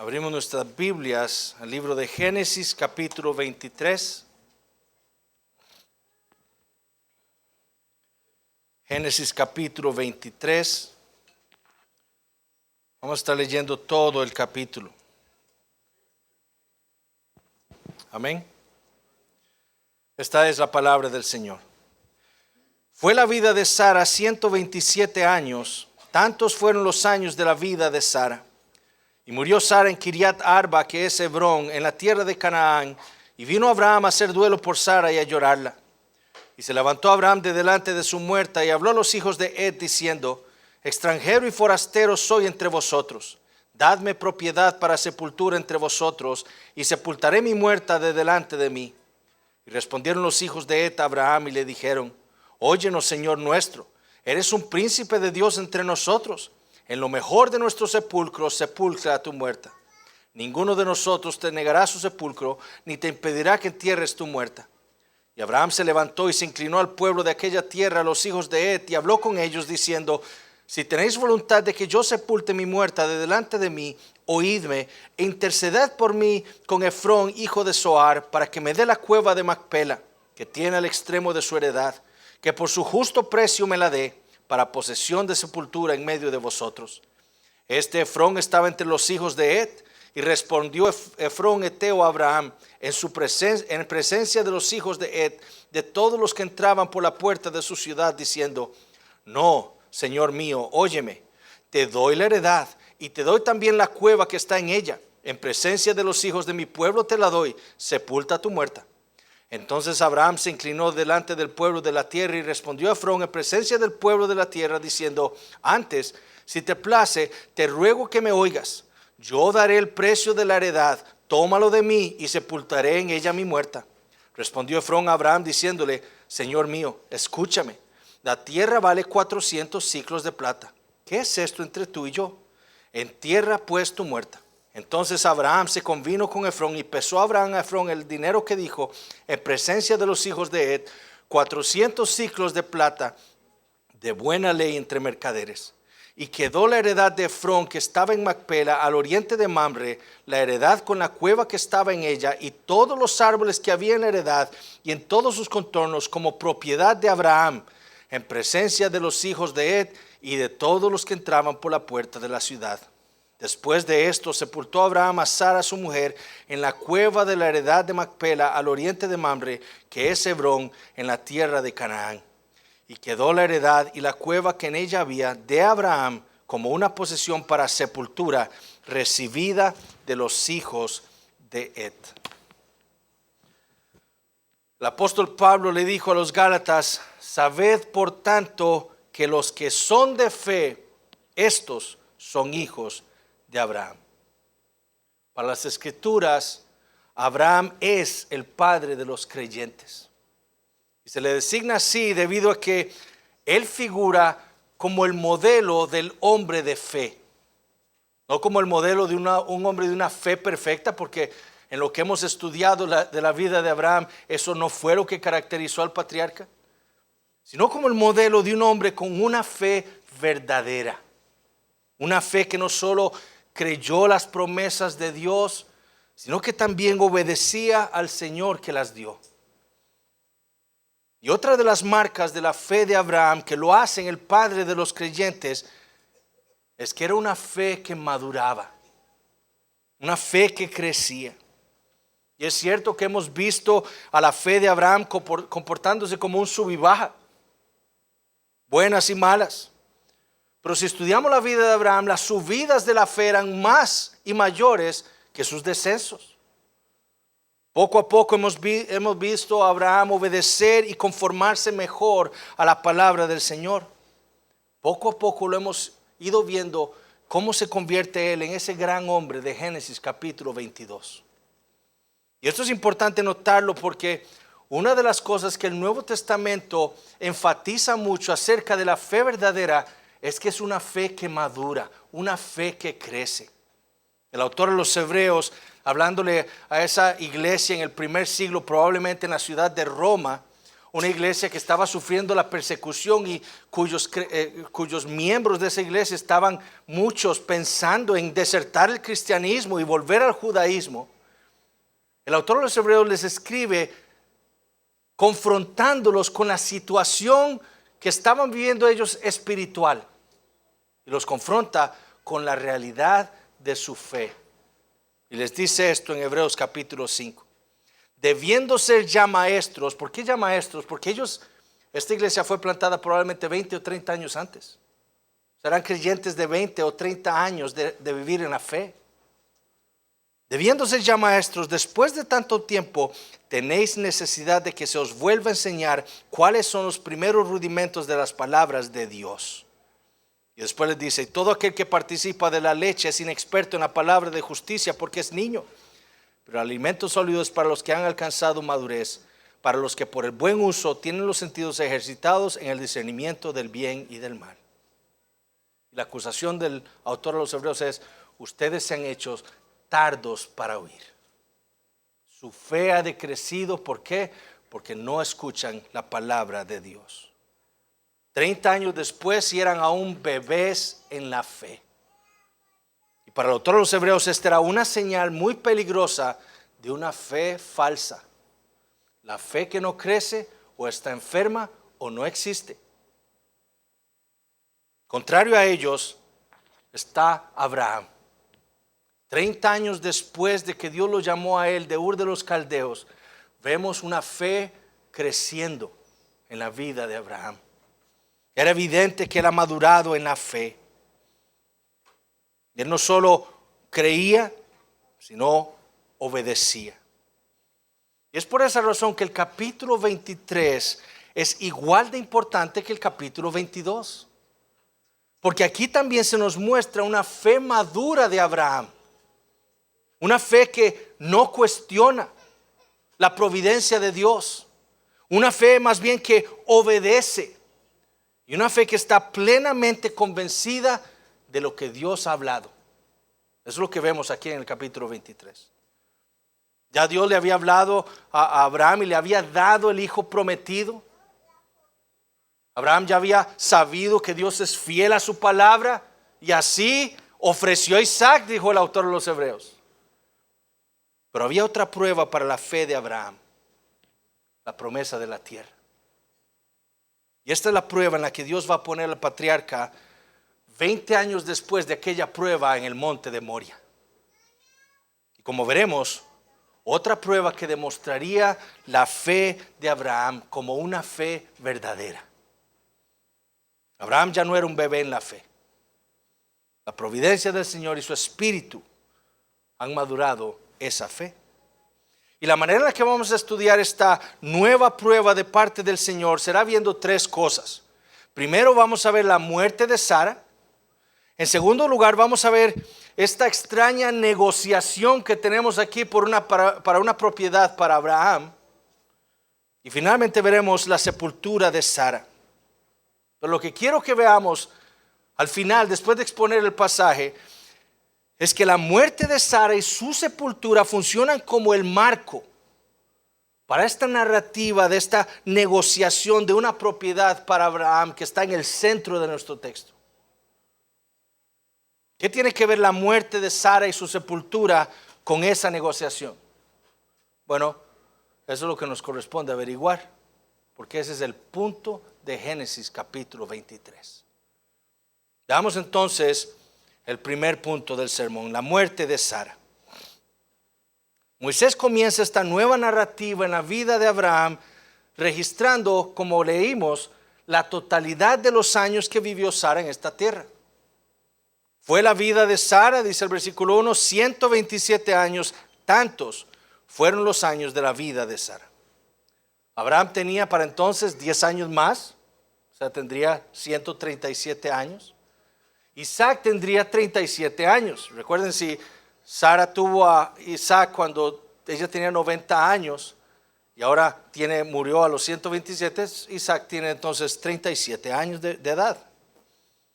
Abrimos nuestras Biblias al libro de Génesis, capítulo 23. Génesis, capítulo 23. Vamos a estar leyendo todo el capítulo. Amén. Esta es la palabra del Señor. Fue la vida de Sara 127 años. Tantos fueron los años de la vida de Sara. Y murió Sara en Kiriat Arba, que es Hebrón, en la tierra de Canaán. Y vino Abraham a hacer duelo por Sara y a llorarla. Y se levantó Abraham de delante de su muerta y habló a los hijos de Ed, diciendo: extranjero y forastero soy entre vosotros. Dadme propiedad para sepultura entre vosotros, y sepultaré mi muerta de delante de mí. Y respondieron los hijos de Ed a Abraham y le dijeron: óyenos, Señor nuestro, eres un príncipe de Dios entre nosotros. En lo mejor de nuestros sepulcros sepulcra a tu muerta. Ninguno de nosotros te negará su sepulcro, ni te impedirá que entierres tu muerta. Y Abraham se levantó y se inclinó al pueblo de aquella tierra, a los hijos de Ed, y habló con ellos diciendo: si tenéis voluntad de que yo sepulte mi muerta de delante de mí, oídme e interceded por mí con Efrón, hijo de Zohar, para que me dé la cueva de Macpela, que tiene al extremo de su heredad, que por su justo precio me la dé, para posesión de sepultura en medio de vosotros. Este Efrón estaba entre los hijos de Ed, y respondió Efrón heteo a Abraham en presencia de los hijos de Ed, de todos los que entraban por la puerta de su ciudad, diciendo: no, Señor mío, óyeme, te doy la heredad, y te doy también la cueva que está en ella. En presencia de los hijos de mi pueblo te la doy, sepulta tu muerta. Entonces Abraham se inclinó delante del pueblo de la tierra y respondió a Efrón en presencia del pueblo de la tierra, diciendo: antes, si te place, te ruego que me oigas. Yo daré el precio de la heredad, tómalo de mí y sepultaré en ella mi muerta. Respondió Efrón a Abraham diciéndole: Señor mío, escúchame. La tierra vale 400 siclos de plata. ¿Qué es esto entre tú y yo? Entierra pues tu muerta. Entonces Abraham se convino con Efrón, y pesó Abraham a Efrón el dinero que dijo en presencia de los hijos de Ed, 400 siclos de plata de buena ley entre mercaderes. Y quedó la heredad de Efrón, que estaba en Macpela, al oriente de Mamre, la heredad con la cueva que estaba en ella, y todos los árboles que había en la heredad, y en todos sus contornos, como propiedad de Abraham, en presencia de los hijos de Ed y de todos los que entraban por la puerta de la ciudad. Después de esto, sepultó Abraham a Sara su mujer en la cueva de la heredad de Macpela, al oriente de Mamre, que es Hebrón, en la tierra de Canaán. Y quedó la heredad y la cueva que en ella había de Abraham como una posesión para sepultura, recibida de los hijos de Ed. El apóstol Pablo le dijo a los Gálatas: sabed por tanto que los que son de fe, estos son hijos de Abraham. Para las Escrituras, Abraham es el padre de los creyentes. Y se le designa así debido a que él figura como el modelo del hombre de fe. No como el modelo de un hombre de una fe perfecta, porque en lo que hemos estudiado de la vida de Abraham, eso no fue lo que caracterizó al patriarca, sino como el modelo de un hombre con una fe verdadera. Una fe que no solo creyó las promesas de Dios, sino que también obedecía al Señor que las dio. Y otra de las marcas de la fe de Abraham, que lo hacen el padre de los creyentes, es que era una fe que maduraba, una fe que crecía. Y es cierto que hemos visto a la fe de Abraham comportándose como un sub y baja, buenas y malas. Pero si estudiamos la vida de Abraham, las subidas de la fe eran más y mayores que sus descensos. Poco a poco hemos visto a Abraham obedecer y conformarse mejor a la palabra del Señor. Poco a poco lo hemos ido viendo cómo se convierte él en ese gran hombre de Génesis capítulo 22. Y esto es importante notarlo porque una de las cosas que el Nuevo Testamento enfatiza mucho acerca de la fe verdadera es que es una fe que madura, una fe que crece. El autor de los Hebreos, hablándole a esa iglesia en el primer siglo, probablemente en la ciudad de Roma, una iglesia que estaba sufriendo la persecución y cuyos miembros de esa iglesia estaban muchos pensando en desertar el cristianismo y volver al judaísmo. El autor de los Hebreos les escribe confrontándolos con la situación que estaban viviendo ellos espiritual y los confronta con la realidad de su fe. Y les dice esto en Hebreos capítulo 5. Debiendo ser ya maestros. ¿Por qué ya maestros? Porque esta iglesia fue plantada probablemente 20 o 30 años antes. Serán creyentes de 20 o 30 años de vivir en la fe. Debiendo ser ya maestros, después de tanto tiempo, tenéis necesidad de que se os vuelva a enseñar cuáles son los primeros rudimentos de las palabras de Dios. Y después les dice, todo aquel que participa de la leche es inexperto en la palabra de justicia porque es niño. Pero el alimento sólido es para los que han alcanzado madurez, para los que por el buen uso tienen los sentidos ejercitados en el discernimiento del bien y del mal. Y la acusación del autor de los Hebreos es, ustedes se han hecho tardos para oír. Su fe ha decrecido, ¿por qué? Porque no escuchan la palabra de Dios. 30 años después, si eran aún bebés en la fe. Y para el autor de los Hebreos, esta era una señal muy peligrosa de una fe falsa. La fe que no crece o está enferma o no existe. Contrario a ellos está Abraham. 30 años después de que Dios lo llamó a él de Ur de los Caldeos, vemos una fe creciendo en la vida de Abraham. Era evidente que él ha madurado en la fe. Él no solo creía, sino obedecía. Y es por esa razón que el capítulo 23 es igual de importante que el capítulo 22. Porque aquí también se nos muestra una fe madura de Abraham. Una fe que no cuestiona la providencia de Dios. Una fe más bien que obedece. Y una fe que está plenamente convencida de lo que Dios ha hablado. Eso es lo que vemos aquí en el capítulo 23. Ya Dios le había hablado a Abraham y le había dado el hijo prometido. Abraham ya había sabido que Dios es fiel a su palabra y así ofreció a Isaac, dijo el autor de los Hebreos. Pero había otra prueba para la fe de Abraham, la promesa de la tierra. Y esta es la prueba en la que Dios va a poner al patriarca 20 años después de aquella prueba en el monte de Moria. Y como veremos, otra prueba que demostraría la fe de Abraham como una fe verdadera. Abraham ya no era un bebé en la fe. La providencia del Señor y su espíritu han madurado esa fe. Y la manera en la que vamos a estudiar esta nueva prueba de parte del Señor será viendo tres cosas. Primero vamos a ver la muerte de Sara. En segundo lugar vamos a ver esta extraña negociación que tenemos aquí para una propiedad para Abraham. Y finalmente veremos la sepultura de Sara. Pero lo que quiero que veamos al final, después de exponer el pasaje, es que la muerte de Sara y su sepultura funcionan como el marco para esta narrativa de esta negociación de una propiedad para Abraham que está en el centro de nuestro texto. ¿Qué tiene que ver la muerte de Sara y su sepultura con esa negociación? Bueno, eso es lo que nos corresponde averiguar, porque ese es el punto de Génesis capítulo 23. Veamos entonces el primer punto del sermón, la muerte de Sara. Moisés comienza esta nueva narrativa en la vida de Abraham, registrando, como leímos, la totalidad de los años que vivió Sara en esta tierra. Fue la vida de Sara, dice el versículo 1, 127 años, tantos fueron los años de la vida de Sara. Abraham tenía para entonces 10 años más, o sea, tendría 137 años. Isaac tendría 37 años. Recuerden, si Sara tuvo a Isaac cuando ella tenía 90 años y ahora murió a los 127, Isaac tiene entonces 37 años de edad.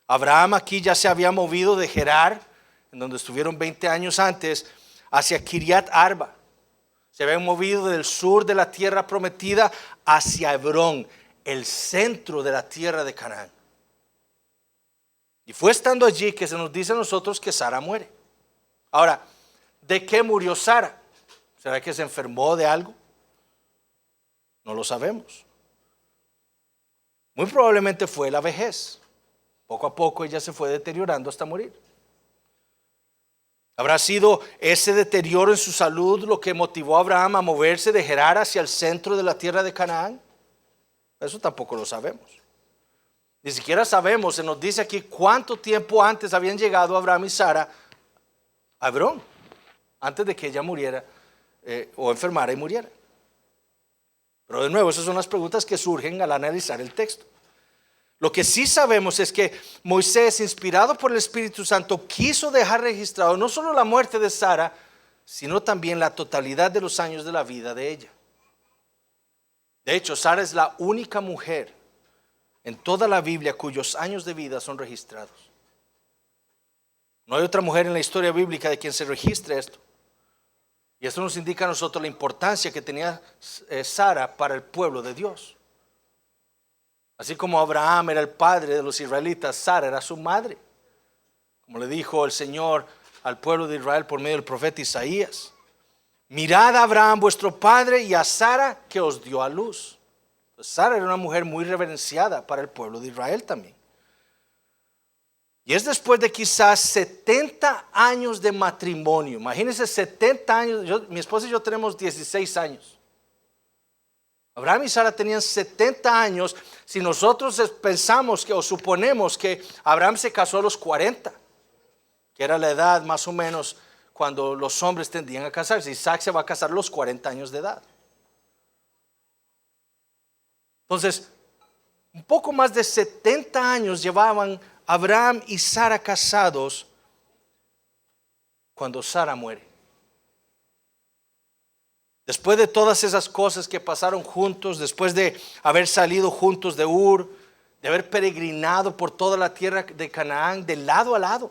Abraham aquí ya se había movido de Gerar, en donde estuvieron 20 años antes, hacia Kiriat Arba. Se habían movido del sur de la tierra prometida hacia Hebrón, el centro de la tierra de Canaán. Y fue estando allí que se nos dice a nosotros que Sara muere. Ahora, ¿de qué murió Sara? ¿Será que se enfermó de algo? No lo sabemos. Muy probablemente fue la vejez. Poco a poco ella se fue deteriorando hasta morir. ¿Habrá sido ese deterioro en su salud lo que motivó a Abraham a moverse de Gerar hacia el centro de la tierra de Canaán? Eso tampoco lo sabemos. Ni siquiera sabemos, se nos dice aquí cuánto tiempo antes habían llegado Abraham y Sara a Hebrón, antes de que ella muriera o enfermara y muriera. Pero de nuevo, esas son las preguntas que surgen al analizar el texto. Lo que sí sabemos es que Moisés, inspirado por el Espíritu Santo, quiso dejar registrado no solo la muerte de Sara, sino también la totalidad de los años de la vida de ella. De hecho, Sara es la única mujer en toda la Biblia cuyos años de vida son registrados. No hay otra mujer en la historia bíblica de quien se registre esto. Y esto nos indica a nosotros la importancia que tenía Sara para el pueblo de Dios. Así como Abraham era el padre de los israelitas, Sara era su madre. Como le dijo el Señor al pueblo de Israel por medio del profeta Isaías: mirad a Abraham vuestro padre y a Sara que os dio a luz. Pues Sara era una mujer muy reverenciada para el pueblo de Israel también. Y es después de quizás 70 años de matrimonio. Imagínense 70 años. Mi esposa y yo tenemos 16 años. Abraham y Sara tenían 70 años. Si nosotros pensamos que o suponemos que Abraham se casó a los 40, que era la edad más o menos cuando los hombres tendían a casarse. Isaac se va a casar a los 40 años de edad. Entonces, un poco más de 70 años llevaban Abraham y Sara casados cuando Sara muere. Después de todas esas cosas que pasaron juntos, después de haber salido juntos de Ur, de haber peregrinado por toda la tierra de Canaán de lado a lado,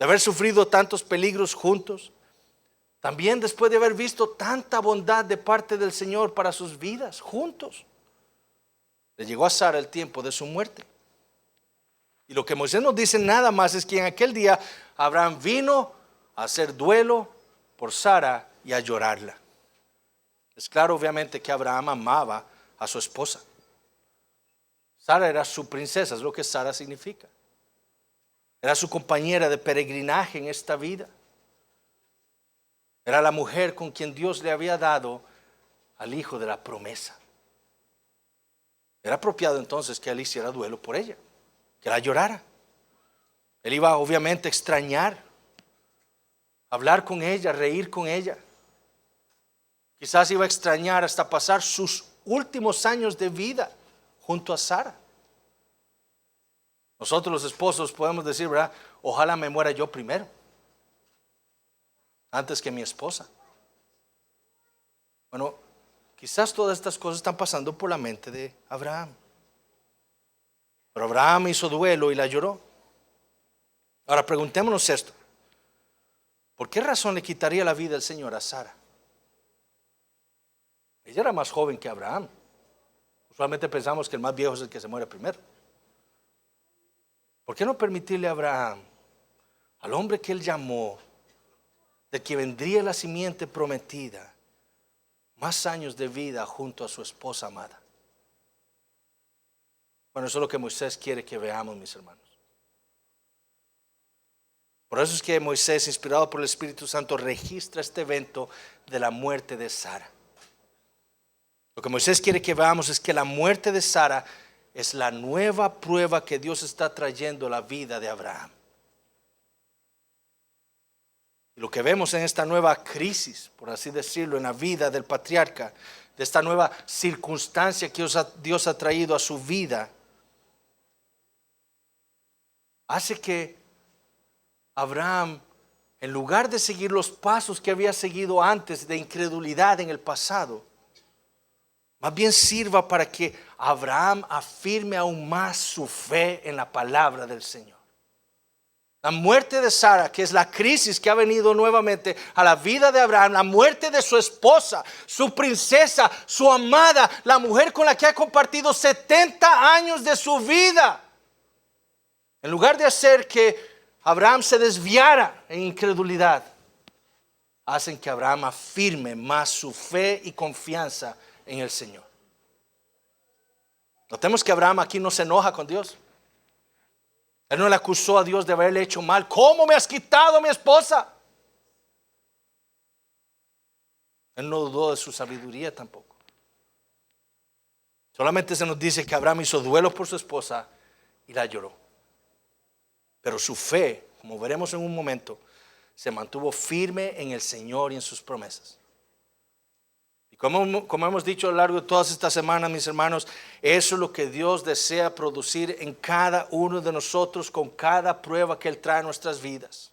de haber sufrido tantos peligros juntos, también después de haber visto tanta bondad de parte del Señor para sus vidas juntos, le llegó a Sara el tiempo de su muerte. Y lo que Moisés nos dice nada más es que en aquel día Abraham vino a hacer duelo por Sara y a llorarla. Es claro obviamente que Abraham amaba a su esposa. Sara era su princesa, es lo que Sara significa. Era su compañera de peregrinaje en esta vida. Era la mujer con quien Dios le había dado al hijo de la promesa. Era apropiado entonces que él hiciera duelo por ella, que la llorara. Él iba obviamente a extrañar, hablar con ella, reír con ella. Quizás iba a extrañar hasta pasar sus últimos años de vida junto a Sara. Nosotros los esposos podemos decir, ¿verdad? Ojalá me muera yo primero, antes que mi esposa. Bueno, quizás todas estas cosas están pasando por la mente de Abraham. Pero Abraham hizo duelo y la lloró. Ahora preguntémonos esto: ¿por qué razón le quitaría la vida el Señor a Sara? Ella era más joven que Abraham. Usualmente pensamos que el más viejo es el que se muere primero. ¿Por qué no permitirle a Abraham, al hombre que él llamó, de que vendría la simiente prometida, más años de vida junto a su esposa amada? Bueno, eso es lo que Moisés quiere que veamos, mis hermanos. Por eso es que Moisés, inspirado por el Espíritu Santo, registra este evento de la muerte de Sara. Lo que Moisés quiere que veamos es que la muerte de Sara es la nueva prueba que Dios está trayendo a la vida de Abraham. Y lo que vemos en esta nueva crisis, por así decirlo, en la vida del patriarca, de esta nueva circunstancia que Dios ha traído a su vida, hace que Abraham, en lugar de seguir los pasos que había seguido antes de incredulidad en el pasado, más bien sirva para que Abraham afirme aún más su fe en la palabra del Señor. La muerte de Sara, que es la crisis que ha venido nuevamente a la vida de Abraham, la muerte de su esposa, su princesa, su amada, la mujer con la que ha compartido 70 años de su vida. En lugar de hacer que Abraham se desviara en incredulidad, hacen que Abraham afirme más su fe y confianza en el Señor. Notemos que Abraham aquí no se enoja con Dios. Él no le acusó a Dios de haberle hecho mal. ¿Cómo me has quitado a mi esposa? Él no dudó de su sabiduría tampoco. Solamente se nos dice que Abraham hizo duelo por su esposa y la lloró. Pero su fe, como veremos en un momento, se mantuvo firme en el Señor y en sus promesas. Y como hemos dicho a lo largo de todas estas semanas, mis hermanos, eso es lo que Dios desea producir en cada uno de nosotros con cada prueba que Él trae a nuestras vidas.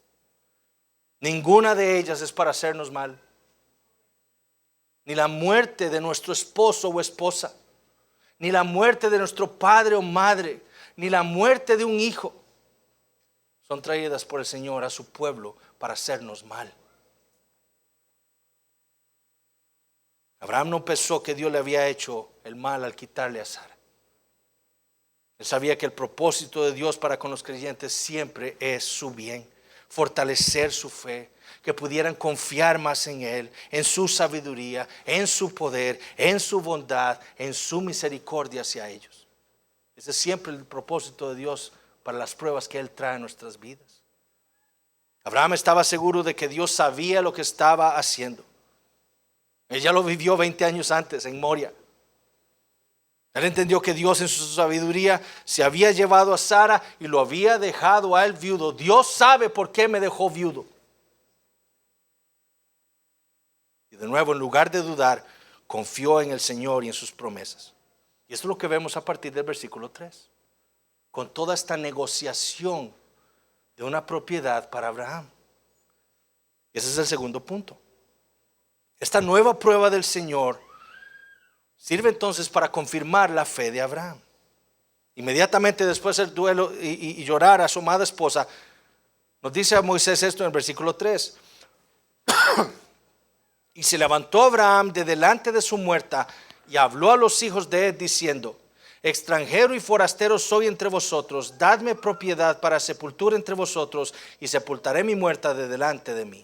Ninguna de ellas es para hacernos mal. Ni la muerte de nuestro esposo o esposa, ni la muerte de nuestro padre o madre, ni la muerte de un hijo, son traídas por el Señor a su pueblo para hacernos mal. Abraham no pensó que Dios le había hecho el mal al quitarle a Sara. Él sabía que el propósito de Dios para con los creyentes siempre es su bien, fortalecer su fe, que pudieran confiar más en Él, en su sabiduría, en su poder, en su bondad, en su misericordia hacia ellos. Ese es siempre el propósito de Dios para las pruebas que Él trae a nuestras vidas. Abraham estaba seguro de que Dios sabía lo que estaba haciendo. Él ya lo vivió 20 años antes en Moria. Él entendió que Dios en su sabiduría se había llevado a Sara y lo había dejado a él viudo. Dios sabe por qué me dejó viudo. Y de nuevo, en lugar de dudar, confió en el Señor y en sus promesas. Y esto es lo que vemos a partir del versículo 3. Con toda esta negociación de una propiedad para Abraham. Ese es el segundo punto. Esta nueva prueba del Señor sirve entonces para confirmar la fe de Abraham. Inmediatamente después del duelo y llorar a su amada esposa, nos dice a Moisés esto en el versículo 3. Y se levantó Abraham de delante de su muerta y habló a los hijos de él diciendo: extranjero y forastero soy entre vosotros, dadme propiedad para sepultura entre vosotros y sepultaré mi muerta de delante de mí.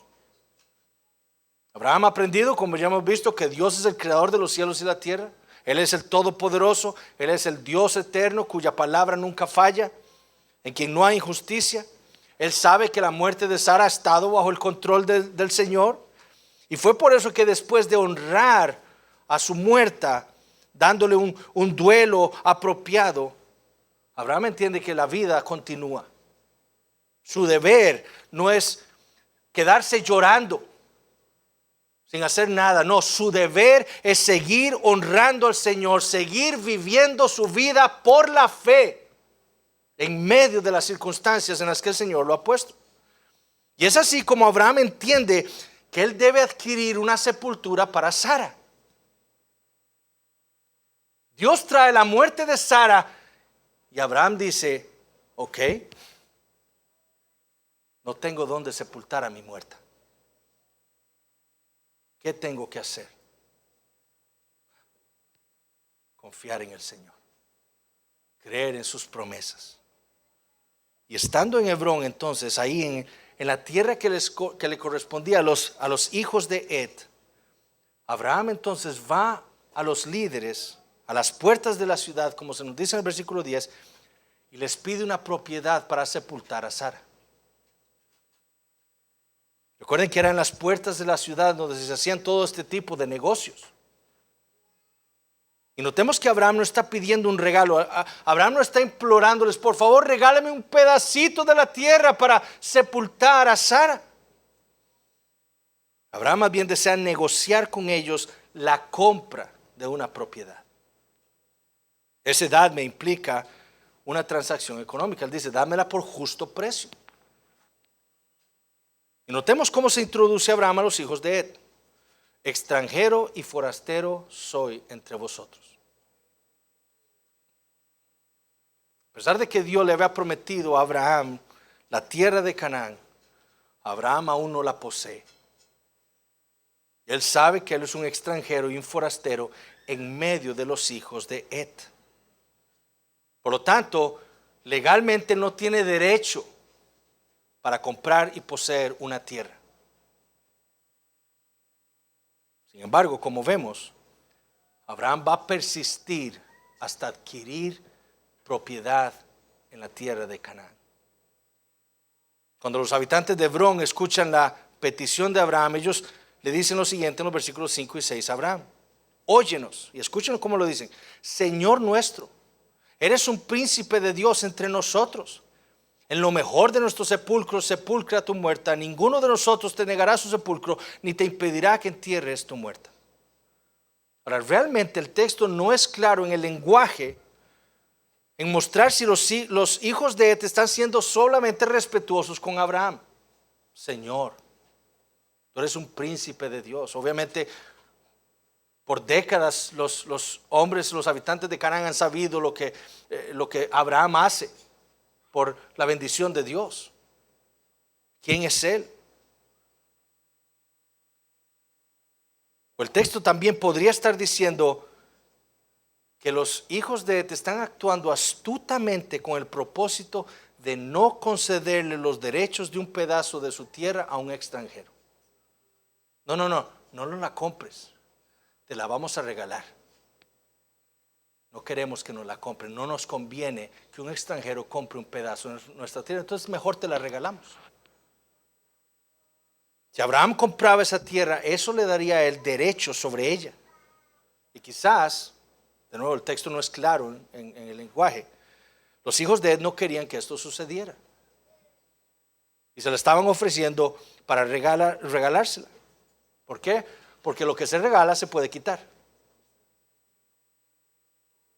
Abraham ha aprendido, como ya hemos visto, que Dios es el creador de los cielos y la tierra. Él es el todopoderoso, Él es el Dios eterno cuya palabra nunca falla, en quien no hay injusticia. Él sabe que la muerte de Sara ha estado bajo el control del Señor. Y fue por eso que después de honrar a su muerta, dándole un duelo apropiado, Abraham entiende que la vida continúa. Su deber no es quedarse llorando sin hacer nada. No, su deber es seguir honrando al Señor, seguir viviendo su vida por la fe en medio de las circunstancias en las que el Señor lo ha puesto. Y es así como Abraham entiende que él debe adquirir una sepultura para Sara. Dios trae la muerte de Sara y Abraham dice: ok, no tengo dónde sepultar a mi muerta. ¿Qué tengo que hacer? Confiar en el Señor, creer en sus promesas. Y estando en Hebrón, entonces, ahí en la tierra que le correspondía a los hijos de Ed, Abraham entonces va a los líderes, a las puertas de la ciudad, como se nos dice en el versículo 10, y les pide una propiedad para sepultar a Sara. Recuerden que eran las puertas de la ciudad donde se hacían todo este tipo de negocios. Y notemos que Abraham no está pidiendo un regalo. Abraham no está implorándoles: por favor, regálame un pedacito de la tierra para sepultar a Sara. Abraham más bien desea negociar con ellos la compra de una propiedad. Ese dadme implica una transacción económica. Él dice: dámela por justo precio. Y notemos cómo se introduce Abraham a los hijos de Ed: extranjero y forastero soy entre vosotros. A pesar de que Dios le había prometido a Abraham la tierra de Canaán, Abraham aún no la posee. Él sabe que él es un extranjero y un forastero en medio de los hijos de Het. Por lo tanto, legalmente no tiene derecho para comprar y poseer una tierra. Sin embargo, como vemos, Abraham va a persistir hasta adquirir propiedad en la tierra de Canaán. Cuando los habitantes de Hebrón escuchan la petición de Abraham, ellos le dicen lo siguiente en los versículos 5 y 6 a Abraham: óyenos, y escúchenos cómo lo dicen: Señor nuestro, eres un príncipe de Dios entre nosotros. En lo mejor de nuestros sepulcros sepulcra a tu muerta. Ninguno de nosotros te negará su sepulcro, ni te impedirá que entierres tu muerta. Ahora, realmente el texto no es claro en el lenguaje, en mostrar si los hijos de Het están siendo solamente respetuosos con Abraham. Señor, tú eres un príncipe de Dios. Obviamente, por décadas los hombres, los habitantes de Canaán han sabido lo que Abraham hace por la bendición de Dios. ¿Quién es él? O el texto también podría estar diciendo que los hijos de Het están actuando astutamente con el propósito de no concederle los derechos de un pedazo de su tierra a un extranjero. No la compres, te la vamos a regalar. No queremos que nos la compren, no nos conviene que un extranjero compre un pedazo de nuestra tierra, entonces mejor te la regalamos. Si Abraham compraba esa tierra, eso le daría a él derecho sobre ella. Y quizás, de nuevo, el texto no es claro en el lenguaje, los hijos de Het no querían que esto sucediera. Y se la estaban ofreciendo para regalársela. ¿Por qué? Porque lo que se regala se puede quitar.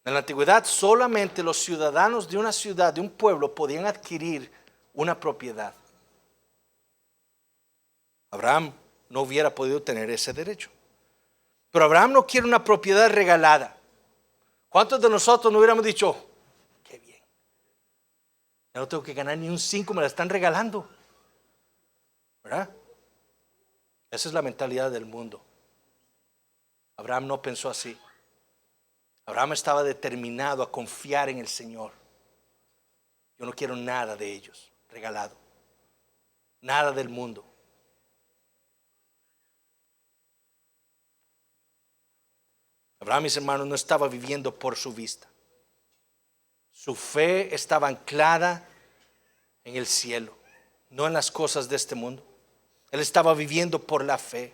En la antigüedad solamente los ciudadanos de una ciudad, de un pueblo, podían adquirir una propiedad. Abraham no hubiera podido tener ese derecho. Pero Abraham no quiere una propiedad regalada. ¿Cuántos de nosotros no hubiéramos dicho: qué bien, ya no tengo que ganar ni un 5, me la están regalando? ¿Verdad? Esa es la mentalidad del mundo. Abraham no pensó así. Abraham estaba determinado a confiar en el Señor. Yo no quiero nada de ellos regalado, nada del mundo. Abraham, mis hermanos, no estaba viviendo por su vista. Su fe estaba anclada en el cielo, no en las cosas de este mundo. Él estaba viviendo por la fe.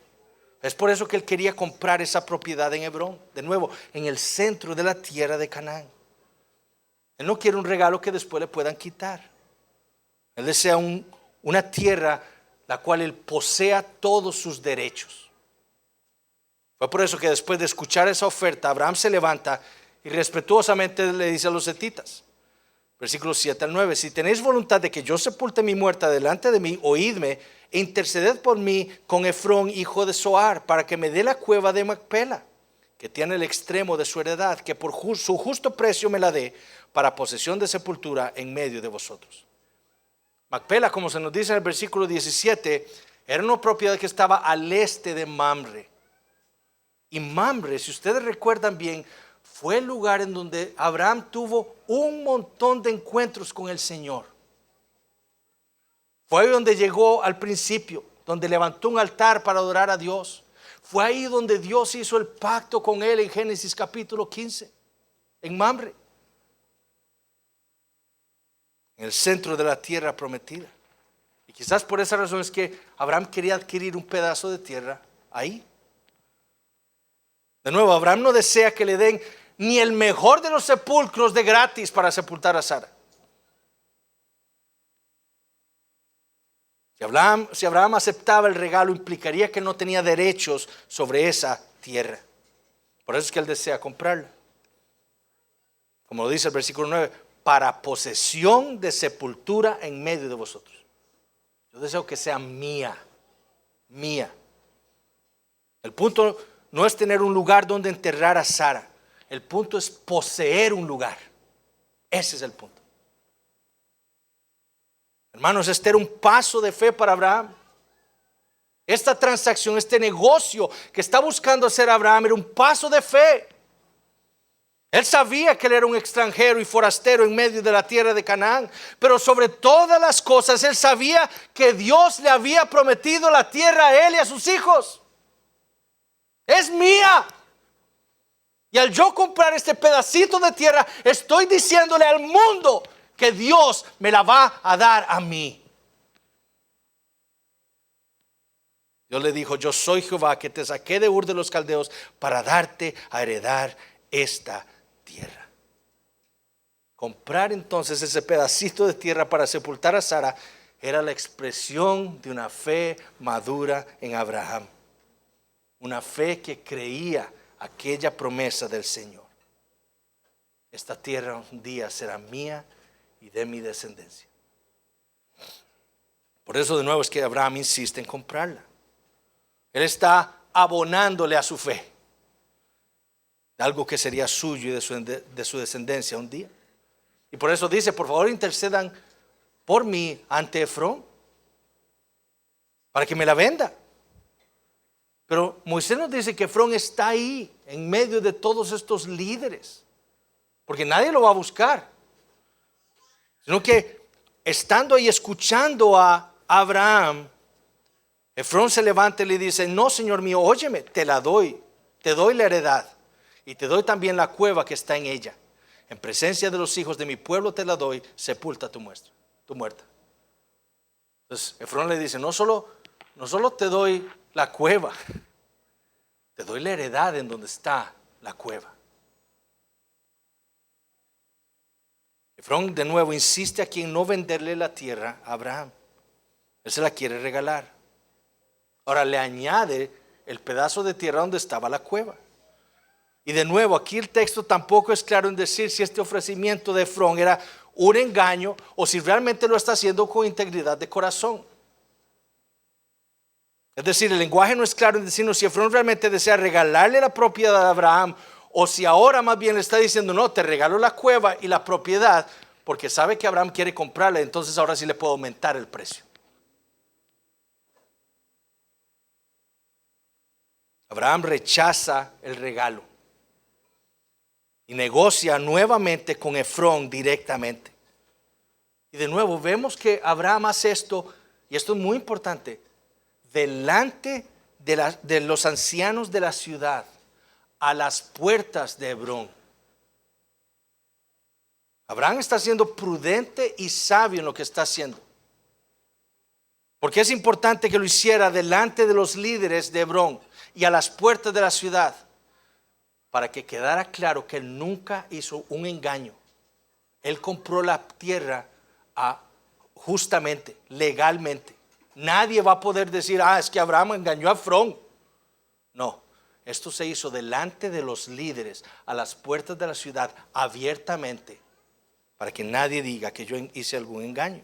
Es por eso que él quería comprar esa propiedad en Hebrón, de nuevo, en el centro de la tierra de Canaán. Él no quiere un regalo que después le puedan quitar. Él desea una tierra la cual él posea todos sus derechos. Fue por eso que después de escuchar esa oferta, Abraham se levanta y respetuosamente le dice a los hetitas, versículos 7 al 9: si tenéis voluntad de que yo sepulte mi muerta delante de mí, oídme e interceded por mí con Efrón, hijo de Zohar, para que me dé la cueva de Macpela, que tiene el extremo de su heredad, que por su justo precio me la dé para posesión de sepultura en medio de vosotros. Macpela, como se nos dice en el versículo 17, era una propiedad que estaba al este de Mamre. Y Mamre, si ustedes recuerdan bien, fue el lugar en donde Abraham tuvo un montón de encuentros con el Señor. Fue ahí donde llegó al principio, donde levantó un altar para adorar a Dios. Fue ahí donde Dios hizo el pacto con él en Génesis capítulo 15, en Mamre, en el centro de la tierra prometida. Y quizás por esa razón es que Abraham quería adquirir un pedazo de tierra ahí. De nuevo, Abraham no desea que le den ni el mejor de los sepulcros de gratis para sepultar a Sara. Si Abraham aceptaba el regalo, implicaría que no tenía derechos sobre esa tierra. Por eso es que él desea comprarla. Como lo dice el versículo 9, para posesión de sepultura en medio de vosotros. Yo deseo que sea mía. El punto no es tener un lugar donde enterrar a Sara. El punto es poseer un lugar. Ese es el punto. Hermanos, este era un paso de fe para Abraham. Esta transacción, este negocio que está buscando hacer Abraham era un paso de fe. Él sabía que él era un extranjero y forastero en medio de la tierra de Canaán, pero sobre todas las cosas él sabía que Dios le había prometido la tierra a él y a sus hijos. Es mía. Y al yo comprar este pedacito de tierra, estoy diciéndole al mundo que Dios me la va a dar a mí. Dios le dijo: yo soy Jehová que te saqué de Ur de los Caldeos para darte a heredar esta tierra. Comprar entonces ese pedacito de tierra para sepultar a Sara era la expresión de una fe madura en Abraham. Una fe que creía aquella promesa del Señor. Esta tierra un día será mía y de mi descendencia. Por eso de nuevo es que Abraham insiste en comprarla. Él está abonándole a su fe de algo que sería suyo y de su descendencia un día. Y por eso dice: por favor, intercedan por mí ante Efrón para que me la venda. Pero Moisés nos dice que Efrón está ahí en medio de todos estos líderes, porque nadie lo va a buscar, sino que estando ahí escuchando a Abraham, Efrón se levanta y le dice: no, señor mío, óyeme, te la doy, te doy la heredad y te doy también la cueva que está en ella. En presencia de los hijos de mi pueblo te la doy, sepulta tu muerta. Entonces Efrón le dice: no solo te doy la cueva, te doy la heredad en donde está la cueva. Efrón de nuevo insiste aquí en no venderle la tierra a Abraham. Él se la quiere regalar. Ahora le añade el pedazo de tierra donde estaba la cueva. Y de nuevo aquí el texto tampoco es claro en decir si este ofrecimiento de Efrón era un engaño o si realmente lo está haciendo con integridad de corazón. Es decir, el lenguaje no es claro en decirnos si Efrón realmente desea regalarle la propiedad a Abraham o si ahora más bien le está diciendo: no, te regalo la cueva y la propiedad porque sabe que Abraham quiere comprarla, entonces ahora sí le puedo aumentar el precio. Abraham rechaza el regalo y negocia nuevamente con Efrón directamente. Y de nuevo vemos que Abraham hace esto, y esto es muy importante, delante de los ancianos de la ciudad, a las puertas de Hebrón. Abraham está siendo prudente y sabio en lo que está haciendo. Porque es importante que lo hiciera delante de los líderes de Hebrón y a las puertas de la ciudad, para que quedara claro que él nunca hizo un engaño. Él compró la tierra justamente, legalmente. Nadie va a poder decir: es que Abraham engañó a Efrón. No, esto se hizo delante de los líderes, a las puertas de la ciudad, abiertamente, para que nadie diga que yo hice algún engaño.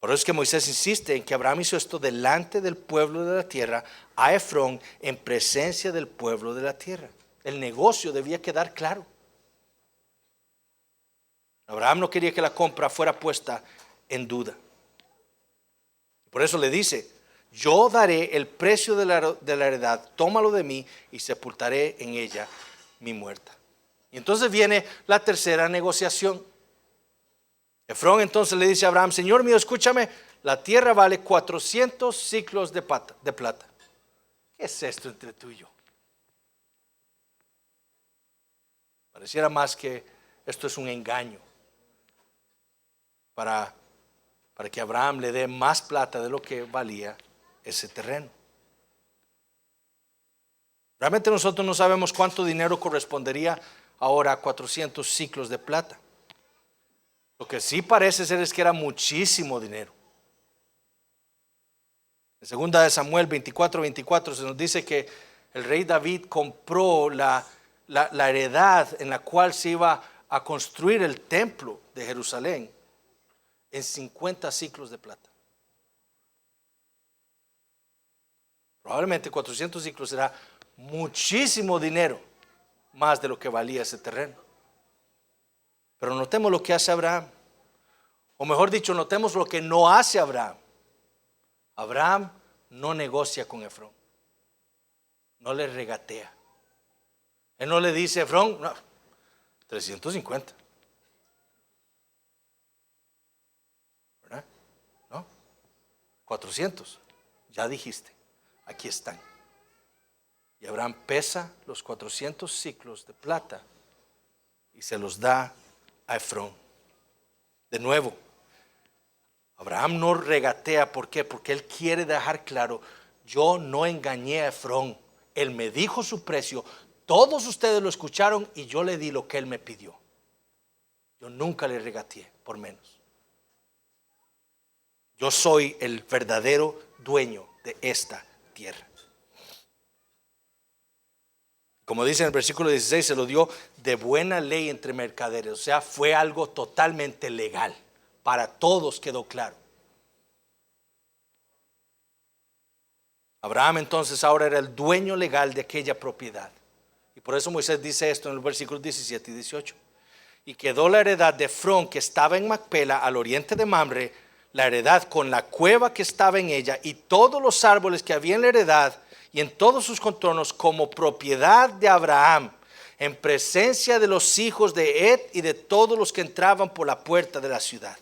Por eso es que Moisés insiste en que Abraham hizo esto delante del pueblo de la tierra, a Efrón, en presencia del pueblo de la tierra. El negocio debía quedar claro. Abraham no quería que la compra fuera puesta en duda. Por eso le dice: yo daré el precio de la heredad, tómalo de mí y sepultaré en ella mi muerta. Y entonces viene la tercera negociación. Efrón entonces le dice a Abraham: señor mío, escúchame, la tierra vale 400 siclos de plata. ¿Qué es esto entre tú y yo? Pareciera más que esto es un engaño para que Abraham le dé más plata de lo que valía ese terreno. Realmente nosotros no sabemos cuánto dinero correspondería ahora a 400 siclos de plata. Lo que sí parece ser es que era muchísimo dinero. En 2 Samuel 24:24 se nos dice que el rey David compró la heredad en la cual se iba a construir el templo de Jerusalén en 50 siclos de plata. Probablemente 400 siclos será muchísimo dinero, más de lo que valía ese terreno. Pero notemos lo que hace Abraham. O mejor dicho, notemos lo que no hace Abraham. Abraham no negocia con Efrón. No le regatea. Él no le dice, Efrón, no, 350. ¿Verdad? No, 400. Ya dijiste, aquí están. Y Abraham pesa los 400 ciclos de plata y se los da a Efrón. De nuevo, Abraham no regatea. ¿Por qué? Porque él quiere dejar claro, yo no engañé a Efrón. Él me dijo su precio. Todos ustedes lo escucharon y yo le di lo que él me pidió. Yo nunca le regateé por menos. Yo soy el verdadero dueño de esta tierra. Como dice en el versículo 16, se lo dio de buena ley entre mercaderes. O sea, fue algo totalmente legal. Para todos quedó claro. Abraham entonces ahora era el dueño legal de aquella propiedad. Y por eso Moisés dice esto en los versículos 17 y 18. Y quedó la heredad de Efrón que estaba en Macpela al oriente de Mamre, la heredad con la cueva que estaba en ella y todos los árboles que había en la heredad y en todos sus contornos como propiedad de Abraham, en presencia de los hijos de Ed y de todos los que entraban por la puerta de la ciudad.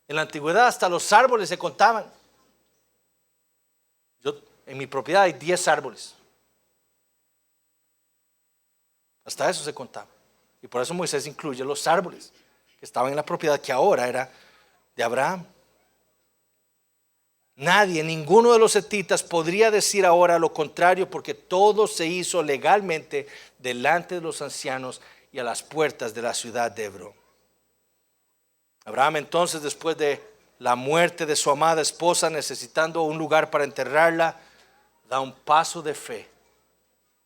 En la antigüedad hasta los árboles se contaban. En mi propiedad hay 10 árboles. Hasta eso se contaba. Y por eso Moisés incluye los árboles que estaban en la propiedad que ahora era de Abraham. Nadie, ninguno de los hetitas podría decir ahora lo contrario, porque todo se hizo legalmente delante de los ancianos y a las puertas de la ciudad de Hebrón. Abraham entonces, después de la muerte de su amada esposa, necesitando un lugar para enterrarla, da un paso de fe.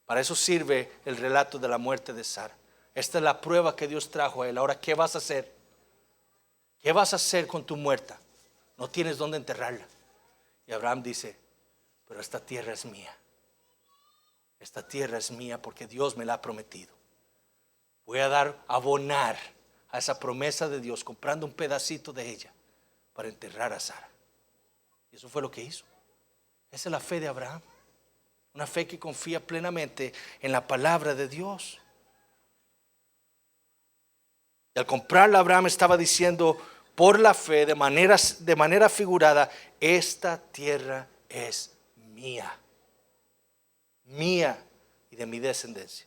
Para eso sirve el relato de la muerte de Sara. Esta es la prueba que Dios trajo a él. Ahora, ¿qué vas a hacer? ¿Qué vas a hacer con tu muerta? No tienes dónde enterrarla. Y Abraham dice, pero esta tierra es mía. Esta tierra es mía porque Dios me la ha prometido. Voy a abonar a esa promesa de Dios comprando un pedacito de ella para enterrar a Sara. Y eso fue lo que hizo. Esa es la fe de Abraham. Una fe que confía plenamente en la palabra de Dios. Y al comprarla, Abraham estaba diciendo por la fe, de manera figurada, esta tierra es mía. Mía y de mi descendencia.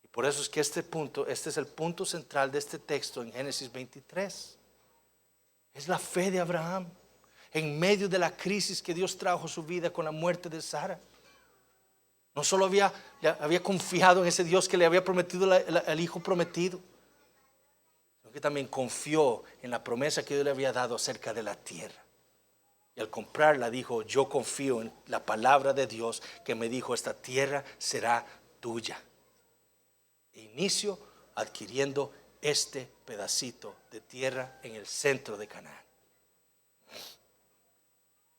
Y por eso es que este es el punto central de este texto en Génesis 23. Es la fe de Abraham. En medio de la crisis que Dios trajo a su vida con la muerte de Sara. No solo había confiado en ese Dios que le había prometido el hijo prometido, sino que también confió en la promesa que Dios le había dado acerca de la tierra. Y al comprarla dijo, yo confío en la palabra de Dios que me dijo, esta tierra será tuya. E inicio adquiriendo este pedacito de tierra en el centro de Canaán.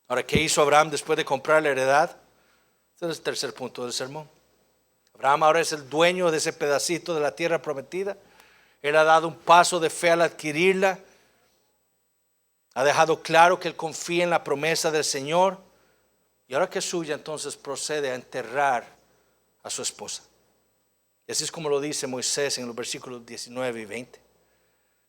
Ahora, ¿qué hizo Abraham después de comprar la heredad? Este es el tercer punto del sermón. Abraham ahora es el dueño de ese pedacito de la tierra prometida. Él ha dado un paso de fe al adquirirla. Ha dejado claro que él confía en la promesa del Señor. Y ahora que es suya, entonces procede a enterrar a su esposa. Y así es como lo dice Moisés en los versículos 19 y 20.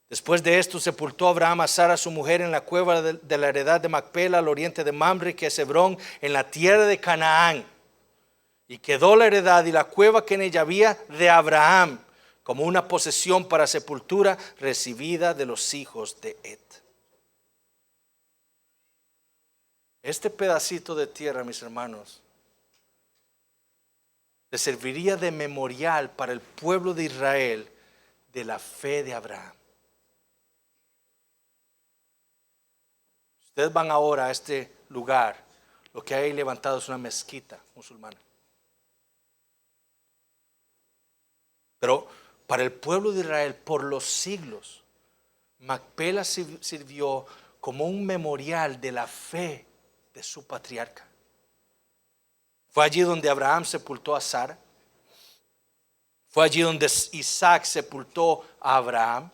Después de esto sepultó Abraham a Sara su mujer en la cueva de la heredad de Macpela al oriente de Mamre, que es Hebrón, en la tierra de Canaán. Y quedó la heredad y la cueva que en ella había de Abraham como una posesión para sepultura recibida de los hijos de Ed. Este pedacito de tierra, mis hermanos, le serviría de memorial para el pueblo de Israel de la fe de Abraham. Ustedes van ahora a este lugar, lo que hay levantado es una mezquita musulmana. Pero para el pueblo de Israel, por los siglos, Macpela sirvió como un memorial de la fe de su patriarca. Fue allí donde Abraham sepultó a Sara. Fue allí donde Isaac sepultó a Abraham.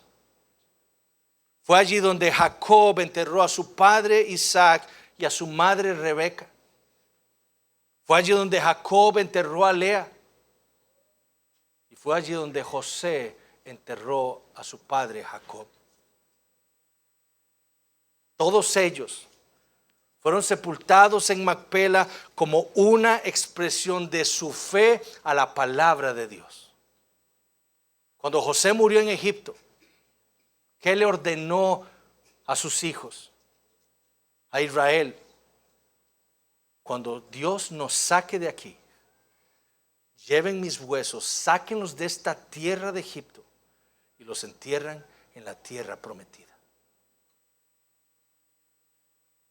Fue allí donde Jacob enterró a su padre Isaac y a su madre Rebeca. Fue allí donde Jacob enterró a Lea. Y fue allí donde José enterró a su padre Jacob. Todos ellos fueron sepultados en Macpela como una expresión de su fe a la palabra de Dios. Cuando José murió en Egipto, ¿qué le ordenó a sus hijos, a Israel? Cuando Dios nos saque de aquí, lleven mis huesos, sáquenlos de esta tierra de Egipto y los entierran en la tierra prometida.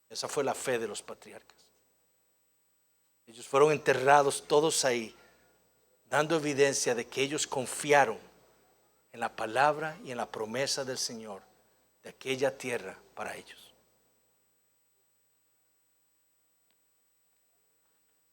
Esa fue la fe de los patriarcas. Ellos fueron enterrados todos ahí, dando evidencia de que ellos confiaron en la palabra y en la promesa del Señor de aquella tierra para ellos.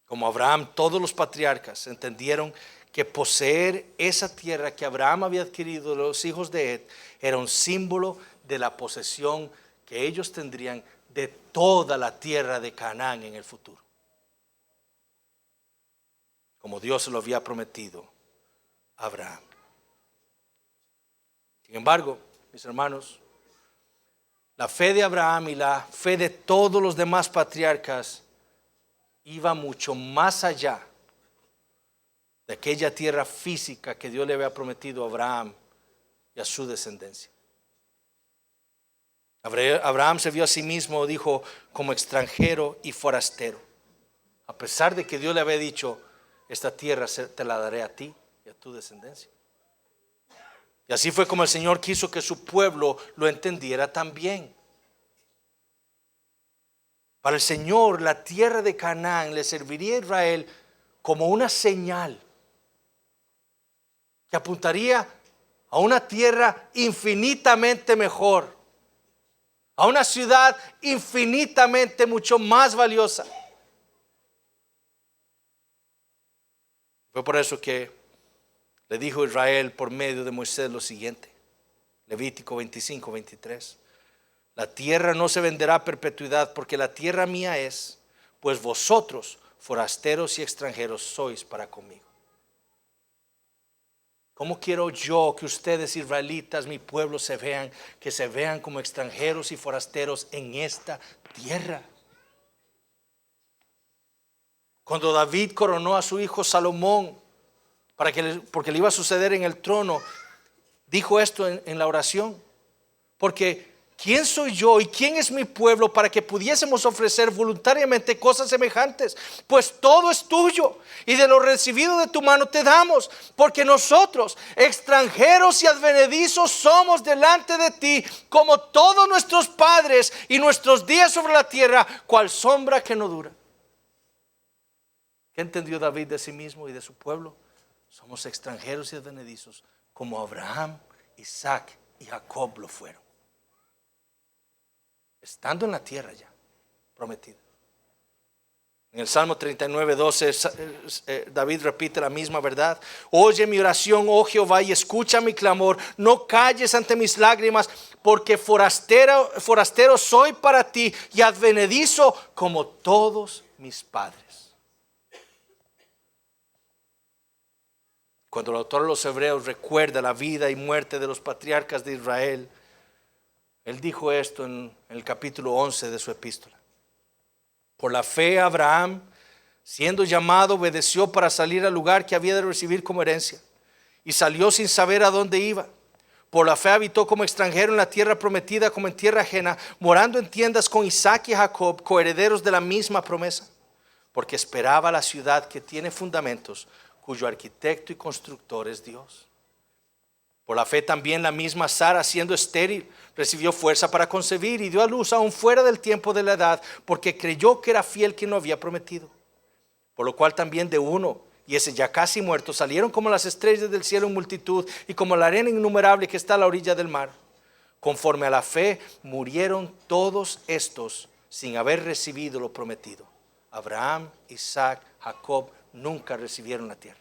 Como Abraham, todos los patriarcas entendieron que poseer esa tierra que Abraham había adquirido de los hijos de Ed era un símbolo de la posesión que ellos tendrían de toda la tierra de Canaán en el futuro, como Dios se lo había prometido a Abraham. Sin embargo, mis hermanos, la fe de Abraham y la fe de todos los demás patriarcas iba mucho más allá de aquella tierra física que Dios le había prometido a Abraham y a su descendencia. Abraham se vio a sí mismo, dijo, como extranjero y forastero. A pesar de que Dios le había dicho, esta tierra te la daré a ti y a tu descendencia. Y así fue como el Señor quiso que su pueblo lo entendiera también. Para el Señor, la tierra de Canaán le serviría a Israel como una señal que apuntaría a una tierra infinitamente mejor, a una ciudad infinitamente mucho más valiosa. Fue por eso que le dijo Israel por medio de Moisés lo siguiente, Levítico 25:23. La tierra no se venderá a perpetuidad, porque la tierra mía es, pues vosotros, forasteros y extranjeros, sois para conmigo. ¿Cómo quiero yo que ustedes, israelitas, mi pueblo, que se vean como extranjeros y forasteros en esta tierra? Cuando David coronó a su hijo Salomón, porque le iba a suceder en el trono, dijo esto en la oración. Porque ¿quién soy yo y quién es mi pueblo para que pudiésemos ofrecer voluntariamente cosas semejantes? Pues todo es tuyo y de lo recibido de tu mano te damos, porque nosotros, extranjeros y advenedizos, somos delante de ti como todos nuestros padres, y nuestros días sobre la tierra cual sombra que no dura. ¿Qué entendió David de sí mismo y de su pueblo? Somos extranjeros y advenedizos como Abraham, Isaac y Jacob lo fueron, estando en la tierra ya prometida. En el Salmo 39:12, David repite la misma verdad. Oye mi oración, oh Jehová, y escucha mi clamor. No calles ante mis lágrimas, porque forastero soy para ti y advenedizo como todos mis padres. Cuando el autor de los Hebreos recuerda la vida y muerte de los patriarcas de Israel, él dijo esto en el capítulo 11 de su epístola. Por la fe Abraham, siendo llamado, obedeció para salir al lugar que había de recibir como herencia, y salió sin saber a dónde iba. Por la fe habitó como extranjero en la tierra prometida, como en tierra ajena, morando en tiendas con Isaac y Jacob, coherederos de la misma promesa, porque esperaba la ciudad que tiene fundamentos, cuyo arquitecto y constructor es Dios. Por la fe también la misma Sara, siendo estéril, recibió fuerza para concebir y dio a luz aún fuera del tiempo de la edad, porque creyó que era fiel quien lo había prometido. Por lo cual también de uno, y ese ya casi muerto, salieron como las estrellas del cielo en multitud, y como la arena innumerable que está a la orilla del mar. Conforme a la fe murieron todos estos sin haber recibido lo prometido. Abraham, Isaac, Jacob nunca recibieron la tierra.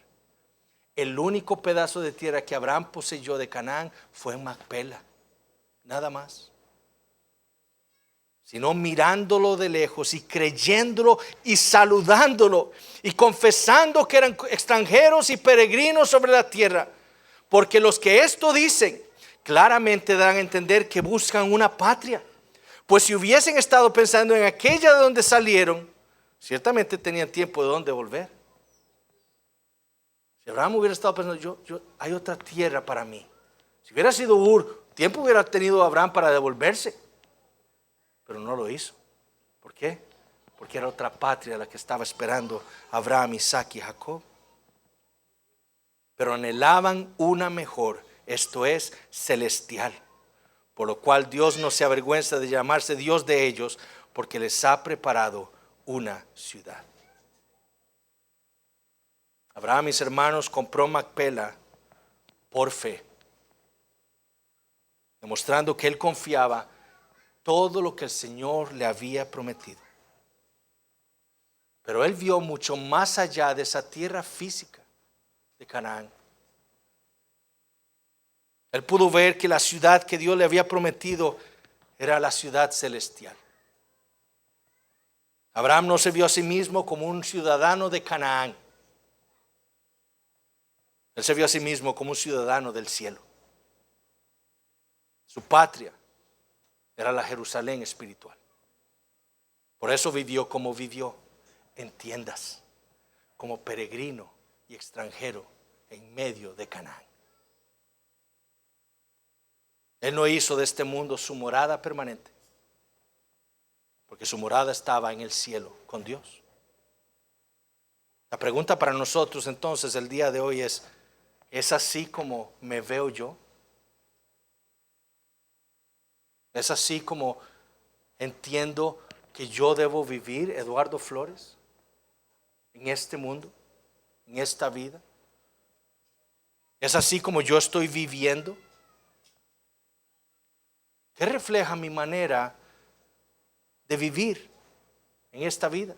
El único pedazo de tierra que Abraham poseyó de Canaán fue en Macpela, nada más. sino mirándolo de lejos y creyéndolo y saludándolo y confesando que eran extranjeros y peregrinos sobre la tierra. Porque los que esto dicen claramente dan a entender que buscan una patria. Pues si hubiesen estado pensando en aquella de donde salieron, ciertamente tenían tiempo de dónde volver. Si Abraham hubiera estado pensando, hay otra tierra para mí. Si hubiera sido Ur, tiempo hubiera tenido Abraham para devolverse. Pero no lo hizo. ¿Por qué? Porque era otra patria la que estaba esperando Abraham, Isaac y Jacob. Pero anhelaban una mejor, esto es, celestial. Por lo cual Dios no se avergüenza de llamarse Dios de ellos, porque les ha preparado una ciudad. Abraham, mis hermanos, compró Macpela por fe, demostrando que él confiaba todo lo que el Señor le había prometido. Pero él vio mucho más allá de esa tierra física de Canaán. Él pudo ver que la ciudad que Dios le había prometido era la ciudad celestial. Abraham no se vio a sí mismo como un ciudadano de Canaán. Él se vio a sí mismo como un ciudadano del cielo. Su patria era la Jerusalén espiritual. Por eso vivió como vivió, en tiendas, como peregrino y extranjero en medio de Canaán. Él no hizo de este mundo su morada permanente, porque su morada estaba en el cielo con Dios. La pregunta para nosotros entonces el día de hoy ¿es así como me veo yo? ¿Es así como entiendo que yo debo vivir, Eduardo Flores, en este mundo, en esta vida? ¿Es así como yo estoy viviendo? ¿Qué refleja mi manera de vivir en esta vida?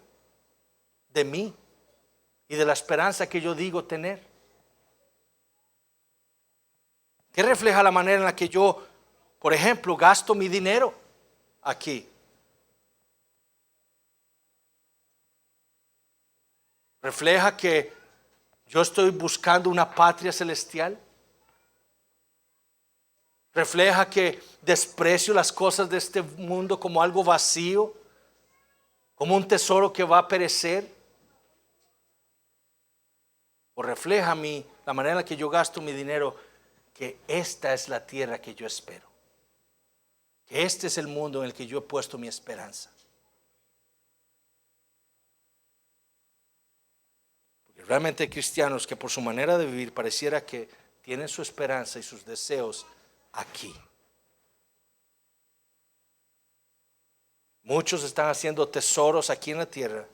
De mí y de la esperanza que yo digo tener. ¿Qué refleja la manera en la que yo, por ejemplo, gasto mi dinero aquí? ¿Refleja que yo estoy buscando una patria celestial? ¿Refleja que desprecio las cosas de este mundo como algo vacío, como un tesoro que va a perecer? ¿O refleja la manera en la que yo gasto mi dinero, que esta es la tierra que yo espero, que este es el mundo en el que yo he puesto mi esperanza? Porque realmente hay cristianos que por su manera de vivir pareciera que tienen su esperanza y sus deseos aquí. Muchos están haciendo tesoros aquí en la tierra.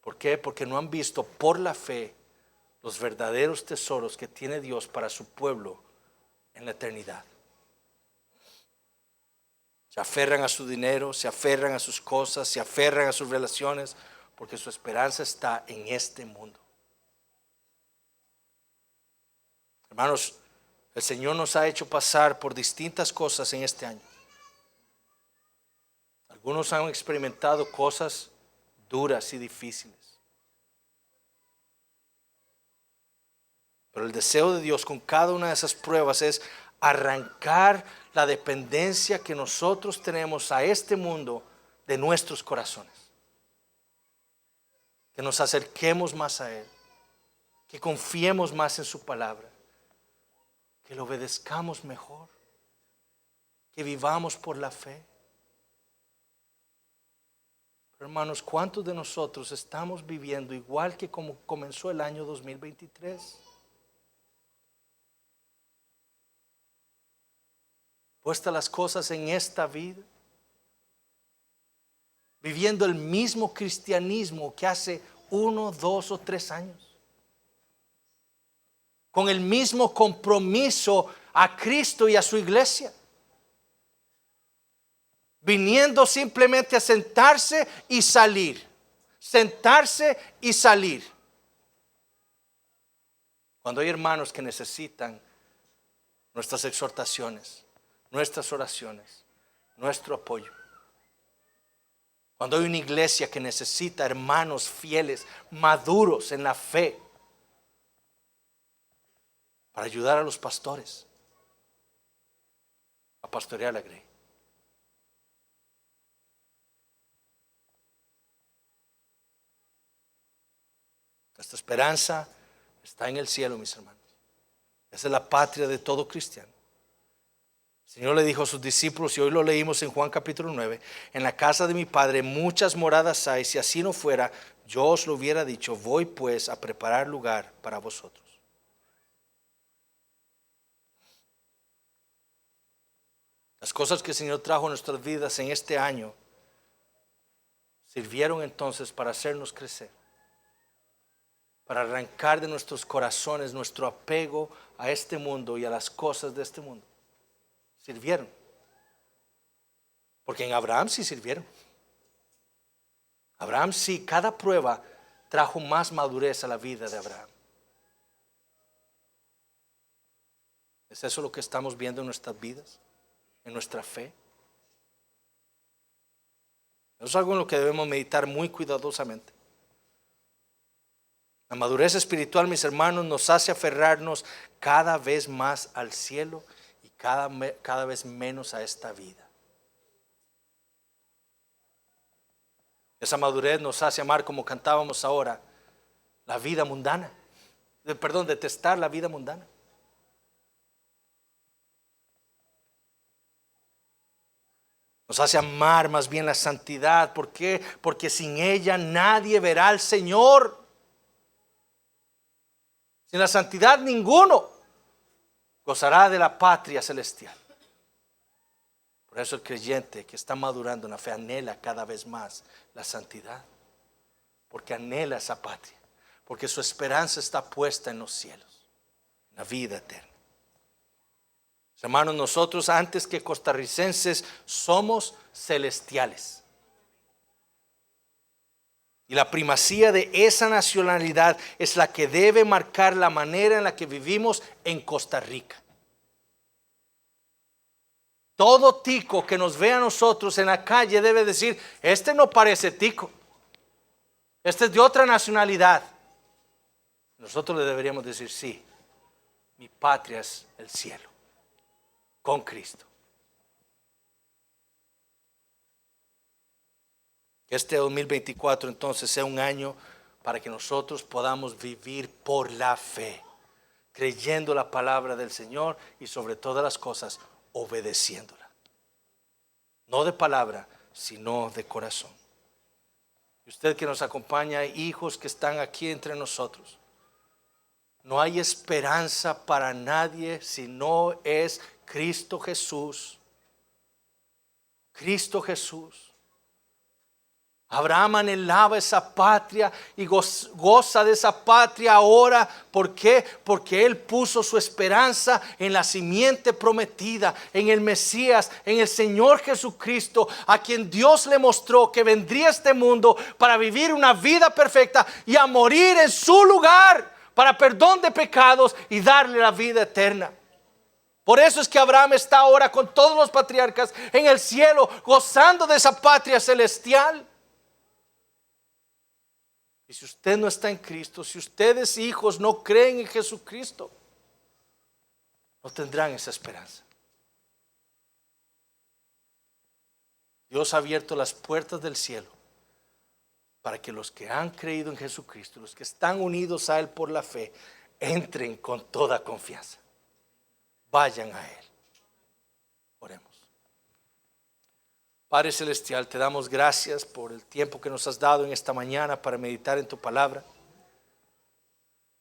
¿Por qué? Porque no han visto por la fe los verdaderos tesoros que tiene Dios para su pueblo en la eternidad. Se aferran a su dinero, se aferran a sus cosas, se aferran a sus relaciones, porque su esperanza está en este mundo. Hermanos, el Señor nos ha hecho pasar por distintas cosas en este año. Algunos han experimentado cosas duras y difíciles. Pero el deseo de Dios con cada una de esas pruebas es arrancar la dependencia que nosotros tenemos a este mundo de nuestros corazones. Que nos acerquemos más a Él, que confiemos más en su palabra, que le obedezcamos mejor, que vivamos por la fe. Pero hermanos, ¿cuántos de nosotros estamos viviendo igual que como comenzó el año 2023? Puestas las cosas en esta vida, viviendo el mismo cristianismo que hace 1, 2 o 3 años, con el mismo compromiso a Cristo y a su iglesia, viniendo simplemente a sentarse y salir, sentarse y salir. Cuando hay hermanos que necesitan nuestras exhortaciones, nuestras oraciones, nuestro apoyo. Cuando hay una iglesia que necesita hermanos fieles, maduros en la fe, para ayudar a los pastores a pastorear la grey. Nuestra esperanza está en el cielo, mis hermanos. Esa es la patria de todo cristiano. El Señor le dijo a sus discípulos, y hoy lo leímos en Juan capítulo 9, en la casa de mi Padre muchas moradas hay, si así no fuera, yo os lo hubiera dicho, voy pues a preparar lugar para vosotros. Las cosas que el Señor trajo a nuestras vidas en este año sirvieron entonces para hacernos crecer, para arrancar de nuestros corazones nuestro apego a este mundo y a las cosas de este mundo. Sirvieron. Porque en Abraham sí sirvieron. Abraham sí, cada prueba trajo más madurez a la vida de Abraham. ¿Es eso lo que estamos viendo en nuestras vidas? ¿En nuestra fe? Eso es algo en lo que debemos meditar muy cuidadosamente. La madurez espiritual, mis hermanos, nos hace aferrarnos cada vez más al cielo y cada vez menos a esta vida. Esa madurez nos hace amar, como cantábamos ahora, la vida mundana. Detestar la vida mundana. Nos hace amar más bien la santidad. ¿Por qué? Porque sin ella nadie verá al Señor. Sin la santidad ninguno gozará de la patria celestial. Por eso el creyente que está madurando en la fe anhela cada vez más la santidad. Porque anhela esa patria. Porque su esperanza está puesta en los cielos, en la vida eterna. Hermanos, nosotros antes que costarricenses somos celestiales. Y la primacía de esa nacionalidad es la que debe marcar la manera en la que vivimos en Costa Rica. Todo tico que nos vea a nosotros en la calle debe decir, este no parece tico, este es de otra nacionalidad. Nosotros le deberíamos decir, sí, mi patria es el cielo. Con Cristo. Que este 2024 entonces sea un año para que nosotros podamos vivir por la fe, creyendo la palabra del Señor y sobre todas las cosas obedeciéndola. No de palabra, sino de corazón. Y usted que nos acompaña, hijos que están aquí entre nosotros, no hay esperanza para nadie si no es Cristo Jesús. Cristo Jesús. Abraham anhelaba esa patria y goza de esa patria ahora. ¿Por qué? Porque él puso su esperanza en la simiente prometida, en el Mesías, en el Señor Jesucristo, a quien Dios le mostró que vendría a este mundo para vivir una vida perfecta y a morir en su lugar para perdón de pecados y darle la vida eterna. Por eso es que Abraham está ahora con todos los patriarcas en el cielo, gozando de esa patria celestial. Y si usted no está en Cristo, si ustedes hijos no creen en Jesucristo, no tendrán esa esperanza. Dios ha abierto las puertas del cielo para que los que han creído en Jesucristo, los que están unidos a Él por la fe, entren con toda confianza. Vayan a Él. Oremos. Padre Celestial, te damos gracias por el tiempo que nos has dado en esta mañana para meditar en tu palabra.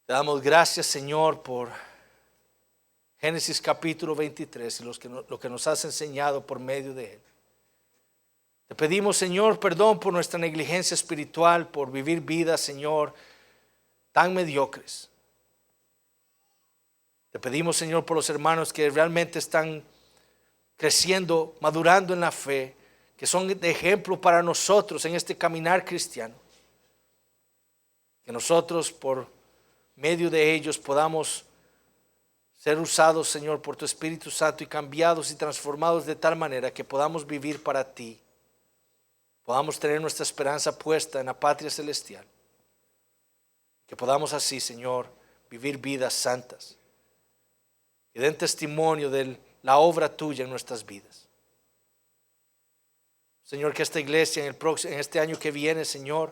Te damos gracias, Señor, por Génesis capítulo 23 y lo que nos has enseñado por medio de él. Te pedimos, Señor, perdón por nuestra negligencia espiritual, por vivir vidas, Señor, tan mediocres. Te pedimos, Señor, por los hermanos que realmente están creciendo, madurando en la fe, que son de ejemplo para nosotros en este caminar cristiano. Que nosotros, por medio de ellos, podamos ser usados, Señor, por tu Espíritu Santo y cambiados y transformados de tal manera que podamos vivir para ti. podamos tener nuestra esperanza puesta en la patria celestial. Que podamos así, Señor, vivir vidas santas. Que den testimonio de la obra tuya en nuestras vidas. Señor, que esta iglesia en este año que viene, Señor,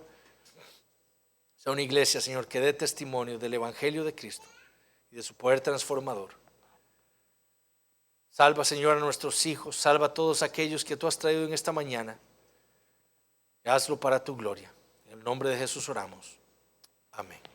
sea una iglesia, Señor, que dé testimonio del Evangelio de Cristo y de su poder transformador. Salva, Señor, a nuestros hijos, salva a todos aquellos que tú has traído en esta mañana. Y hazlo para tu gloria. En el nombre de Jesús oramos. Amén.